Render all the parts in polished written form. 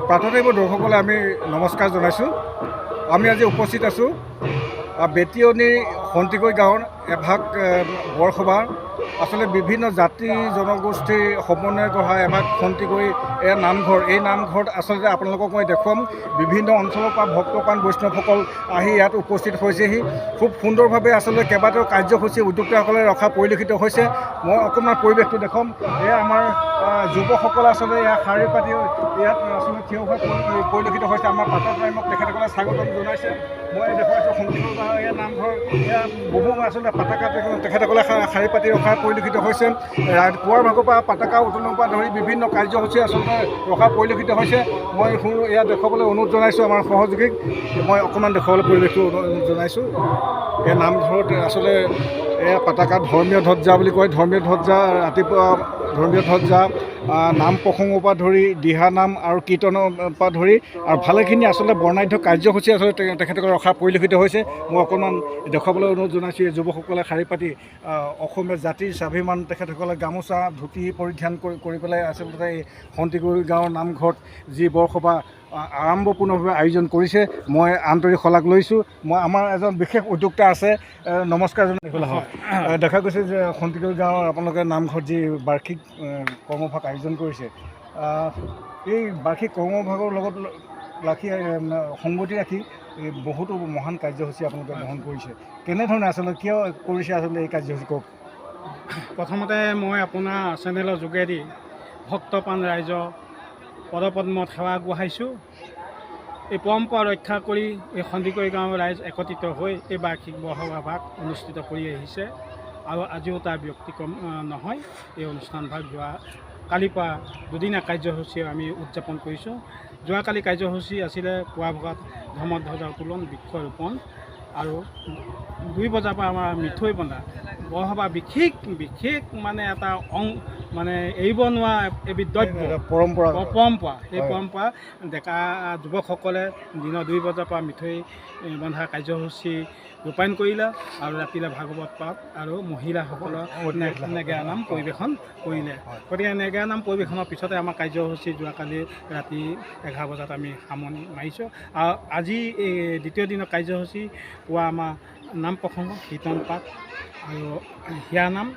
প্ৰাৰ্থনাইব দৰ্শকসকলে আমি নমস্কাৰ জনাইছোঁ। আমি আজি উপস্থিত আছোঁ বেতিয়নীৰ সন্তিকৈ গাঁৱৰ এভাগ বৰসভা। আচলতে বিভিন্ন জাতি জনগোষ্ঠীৰ সমন্বয় গঢ়া এভাগ সন্তিকৈ এয়া নামঘৰ। এই নামঘৰত আচলতে আপোনালোকক মই দেখুৱাম, বিভিন্ন অঞ্চলৰ পৰা ভক্তপ্ৰাণ বৈষ্ণৱসকল আহি ইয়াত উপস্থিত হৈছেহি। খুব সুন্দৰভাৱে আচলতে কেইবাটাও কাৰ্যসূচী উদ্যোক্তাসকলে ৰখা পৰিলক্ষিত হৈছে। মই অকণমান পৰিৱেশটো দেখুৱাম। এয়া আমাৰ যুৱকসকল আচলতে ইয়াত শাৰী পাতি ইয়াত আচলতে থিয় হৈ পৰিলক্ষিত হৈছে। আমাৰ পাঠক প্ৰাইমক তেখেতসকলে স্বাগতম জনাইছে। মই দেখুৱাইছোঁ সন্তিকৈ গাঁৱৰ এয়া নামঘৰ। এয়া বহু আচলতে পতাকা তেখেতসকলে শাৰী পাতি ৰখা পৰিলক্ষিত হৈছে। পুৱাৰ ভাগৰ পৰা পতাকা উত্তোলনৰ পৰা ধৰি বিভিন্ন কাৰ্যসূচী আচলতে ৰখা পৰিলক্ষিত হৈছে। মই এয়া দেখুৱাবলৈ অনুৰোধ জনাইছোঁ আমাৰ সহযোগীক। মই অকণমান দেখুৱাবলৈ পৰিৱেশটো জনাইছোঁ। এই নামঘৰত আচলতে এয়া পতাকা ধৰ্মীয় ধ্বজা বুলি কয়। ধৰ্মীয় ধ্বজা ৰাতিপুৱা ধৰ্মীয় ধ্বজা নাম প্ৰসংগৰ পৰা ধৰি দিহানাম আৰু কীৰ্তনৰ পৰা ধৰি আৰু ভালেখিনি আচলতে বৰ্ণাঢ্য কাৰ্যসূচী আচলতে তেখেতসকলে ৰখা পৰিলক্ষিত হৈছে। মই অকণমান দেখুৱাবলৈ অনুৰোধ জনাইছোঁ। এই যুৱকসকলে শাৰী পাতি অসমীয়া জাতিৰ স্বাভিমান তেখেতসকলে গামোচা ধুতি পৰিধান কৰি পেলাই আচলতে এই সন্তিকৈ গাঁৱৰ নামঘৰত যি বৰসভা আড়ম্বৰপূৰ্ণভাৱে আয়োজন কৰিছে, মই আন্তৰিক শলাগ লৈছোঁ। মই আমাৰ এজন বিশেষ উদ্যোক্তা আছে, নমস্কাৰ জনাবলৈ হয়। দেখা গৈছে যে সন্তিকৈ গাঁৱৰ আপোনালোকে নামঘৰত যি বাৰ্ষিক কৰ্মভাগ আয়োজন কৰিছে, এই বাৰ্ষিক কৰ্মভাগৰ লগত সংগতি ৰাখি বহুতো মহান কাৰ্যসূচী আপোনালোকে গ্ৰহণ কৰিছে। কেনেধৰণে আচলতে কিয় কৰিছে আচলতে এই কাৰ্যসূচী কওক। প্ৰথমতে মই আপোনাৰ চেনেলৰ যোগেদি ভক্তপ্ৰাণ ৰাইজৰ পদপদ্মত সেৱা আগবঢ়াইছোঁ। এই পৰম্পৰা ৰক্ষা কৰি এই সন্দিকৈ গাঁৱৰ ৰাইজ একত্ৰিত হৈ এই বাৰ্ষিক বৰসভাভাগ অনুষ্ঠিত কৰি আহিছে আৰু আজিও তাৰ ব্যক্তিক্ৰম নহয়। এই অনুষ্ঠানভাগ যোৱা কালিৰ পৰা দুদিনীয়া কাৰ্যসূচী আমি উদযাপন কৰিছোঁ। যোৱাকালি কাৰ্যসূচী আছিলে পুৱা ভাগত ধৰ্মধ্বজা উত্তোলন, বৃক্ষৰোপণ আৰু 2 বজাৰ পৰা আমাৰ মিঠৈ বন্ধা। বৰসভা বিশেষ মানে এটা মানে এৰিব নোৱাৰা এবিধ দ্ৰব্য পৰম্পৰা। এই পৰম্পৰা ডেকা যুৱকসকলে দিনৰ 2 বজাৰ পৰা মিঠৈ বন্ধা কাৰ্যসূচী ৰূপায়ণ কৰিলে আৰু ৰাতিলৈ ভাগৱত পাঠ আৰু মহিলাসকলৰ নেগেৰা নাম পৰিৱেশন কৰিলে। গতিকে নেগেৰা নাম পৰিৱেশনৰ পিছতে আমাৰ কাৰ্যসূচী যোৱাকালি ৰাতি 11 বজাত আমি সামৰণি মাৰিছোঁ। আৰু আজি এই দ্বিতীয় দিনৰ কাৰ্যসূচী পুৱা আমাৰ নাম প্ৰসংগ, কীৰ্তন পাঠ আৰু হিয়ানাম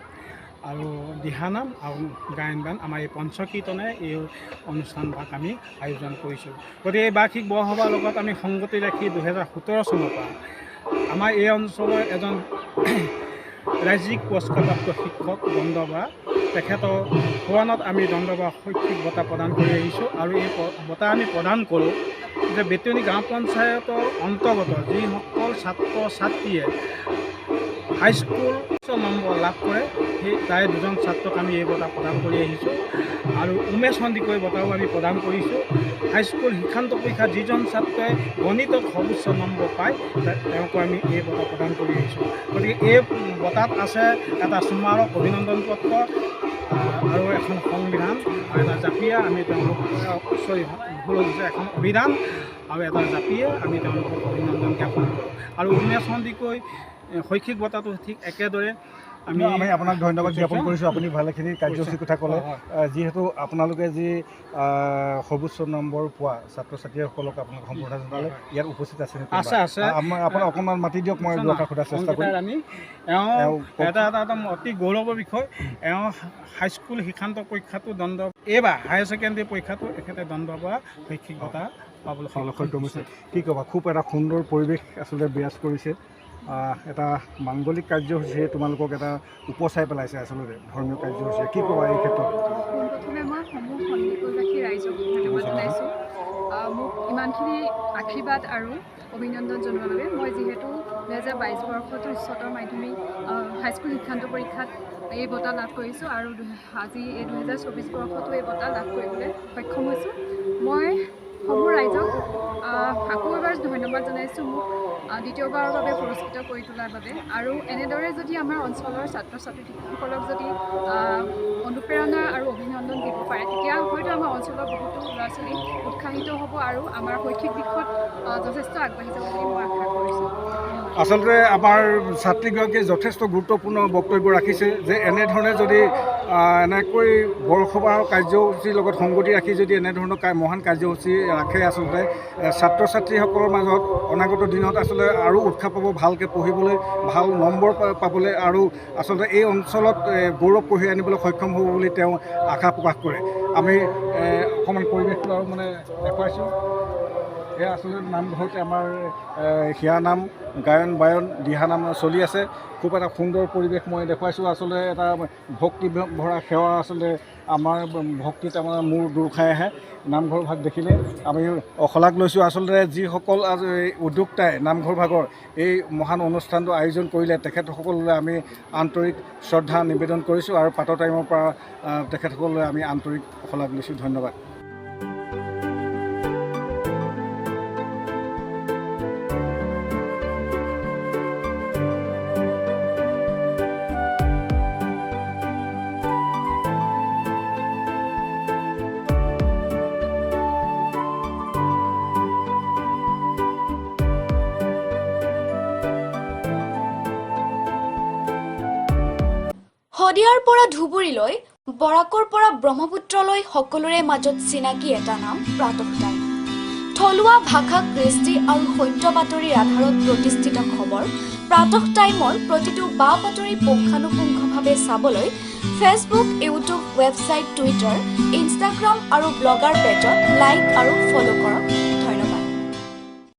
আৰু দিহানাম আৰু গায়ন বায়ন, আমাৰ এই পঞ্চকীৰ্তনে এই অনুষ্ঠানভাগ আমি আয়োজন কৰিছোঁ। গতিকে এই বাৰ্ষিক বৰসভাৰ লগত আমি সংগতি ৰাখি 2017 চনৰ পৰা আমাৰ এই অঞ্চলৰ এজন ৰাজ্যিক পুৰস্কাৰপ্ৰাপ্ত শিক্ষক দণ্ড বৰা, তেখেতৰ সোঁৱৰণত আমি দণ্ড বৰা শৈক্ষিক বঁটা প্ৰদান কৰি আহিছোঁ। আৰু এই বঁটা আমি প্ৰদান কৰোঁ যে বেতিয়নী গাঁও পঞ্চায়তৰ অন্তৰ্গত যিসকল ছাত্ৰ ছাত্ৰীয়ে হাইস্কুল নম্বৰ লাভ কৰে, সেই তাৰে 2জন ছাত্ৰক আমি এই বঁটা প্ৰদান কৰি আহিছোঁ। আৰু উমেশ সন্দিকৈ বঁটাও আমি প্ৰদান কৰিছোঁ। হাইস্কুল শিক্ষান্ত পৰীক্ষাত যিজন ছাত্ৰই গণিতত সৰ্বোচ্চ নম্বৰ পায়, তেওঁকো আমি এই বঁটা প্ৰদান কৰি আহিছোঁ। গতিকে এই বঁটাত আছে এটা স্মাৰক অভিনন্দন পত্ৰ আৰু এখন সংবিধান আৰু এটা জাপিয়ে আমি তেওঁলোকক ভুল হৈছে, এখন অভিধান আৰু এটা জাপিয়ে আমি তেওঁলোকক অভিনন্দন জ্ঞাপন কৰোঁ। আৰু উমেশ সন্দিকৈ শৈক্ষিক বঁটাটো ঠিক একেদৰে আমি আপোনাক ধন্যবাদ জ্ঞাপন কৰিছোঁ। আপুনি ভালেখিনি কাৰ্যসূচীৰ কথা ক'লে। যিহেতু আপোনালোকে যি সৰ্বোচ্চ নম্বৰ পোৱা ছাত্ৰ ছাত্ৰীসকলক আপোনালোকে সম্বৰ্ধনা জনালে, ইয়াত উপস্থিত আছে আপোনাক অকণমান মাতি দিয়ক, মই দুআষাৰ সোধাৰ চেষ্টা কৰিম। এটা অতি গৌৰৱৰ বিষয়, এওঁ হাইস্কুল শিক্ষান্ত পৰীক্ষাটো দণ্ড, এইবাৰ হায়াৰ ছেকেণ্ডেৰী পৰীক্ষাটো এখেতে দণ্ড পৰা শৈক্ষিক বঁটা পাবলৈ সক্ষম হৈছে। কি ক'বা, খুব এটা সুন্দৰ পৰিৱেশ আচলতে বিৰাজ কৰিছে। এটা মাংগলিক কাৰ্যসূচীয়ে তোমালোকক এটা উপচাই পেলাইছে আচলতে ধৰ্মীয় কাৰ্যসূচীয়ে। কি ক'বা এই ক্ষেত্ৰত? প্ৰথমে মই সমূহ সন্দিকৈবাসী ৰাইজক ধন্যবাদ জনাইছোঁ মোক ইমানখিনি আশীৰ্বাদ আৰু অভিনন্দন জনোৱাৰ বাবে। মই যিহেতু 2022 বৰ্ষতো উচ্চতৰ মাধ্যমিক হাইস্কুল শিক্ষান্ত পৰীক্ষাত এই বঁটা লাভ কৰিছোঁ আৰু আজি এই 2024 বৰ্ষতো এই বঁটা লাভ কৰিবলৈ সক্ষম হৈছোঁ। মই সমূহ ৰাইজক আকৌ এবাৰ ধন্যবাদ জনাইছোঁ মোক দ্বিতীয়বাৰৰ বাবে পুৰস্কৃত কৰি তোলাৰ বাবে। আৰু এনেদৰে যদি আমাৰ অঞ্চলৰ ছাত্ৰ ছাত্ৰীসকলক যদি অনুপ্ৰেৰণা আৰু অভিনন্দন দিব পাৰে, তেতিয়া হয়তো আমাৰ অঞ্চলৰ বহুতো ল'ৰা ছোৱালী উৎসাহিত হ'ব আৰু আমাৰ শৈক্ষিক দিশত যথেষ্ট আগবাঢ়ি যাব বুলি মই আশা কৰিছোঁ। আচলতে আমাৰ ছাত্ৰীগৰাকীয়ে যথেষ্ট গুৰুত্বপূৰ্ণ বক্তব্য ৰাখিছে যে এনেধৰণে যদি এনেকৈ বৰসবাহৰ কাৰ্যসূচীৰ লগত সংগতি ৰাখি যদি এনেধৰণৰ মহান কাৰ্যসূচী ৰাখে আচলতে ছাত্ৰ ছাত্ৰীসকলৰ মাজত অনাগত দিনত আচলতে আৰু উৎসাহ পাব, ভালকৈ পঢ়িবলৈ, ভাল নম্বৰ পাবলৈ আৰু আচলতে এই অঞ্চলত গৌৰৱ কঢ়িয়াই আনিবলৈ সক্ষম হ'ব বুলি তেওঁ আশা প্ৰকাশ কৰে। আমি অকণমান পৰিৱেশটো আৰু মানে দেখুৱাইছোঁ। এয়া আচলতে নামঘৰতে আমাৰ হিয়ানাম, গায়ন বায়ন, দিহানাম চলি আছে। খুব এটা সুন্দৰ পৰিৱেশ মই দেখুৱাইছোঁ। আচলতে এটা ভক্তি ভৰা সেৱা, আচলতে আমাৰ ভক্তিত আমাৰ মূৰ দূৰ খাই আহে নামঘৰ ভাগ দেখিলে। আমি শলাগ লৈছোঁ আচলতে যিসকল উদ্যোক্তাই নামঘৰ ভাগৰ এই মহান অনুষ্ঠানটো আয়োজন কৰিলে তেখেতসকললৈ আমি আন্তৰিক শ্ৰদ্ধা নিবেদন কৰিছোঁ আৰু পাতৰ টাইমৰ পৰা তেখেতসকললৈ আমি আন্তৰিক শলাগ লৈছোঁ। ধন্যবাদ। শদিয়াৰ পৰা ধুবুৰীলৈ, বৰাকৰ পৰা ব্ৰহ্মপুত্ৰলৈ সকলোৰে মাজত চিনাকি এটা নাম প্ৰাতঃ টাইম। থলুৱা ভাষা, কৃষ্টি আৰু সত্য বাতৰিৰ আধাৰত প্ৰতিষ্ঠিত খবৰ প্ৰাতঃ টাইমৰ প্ৰতিটো বা বাতৰি পুংখানুপুংখভাৱে চাবলৈ Facebook, YouTube, website, Twitter, Instagram আৰু ব্লগাৰ পেজত লাইক আৰু ফ'ল' কৰক।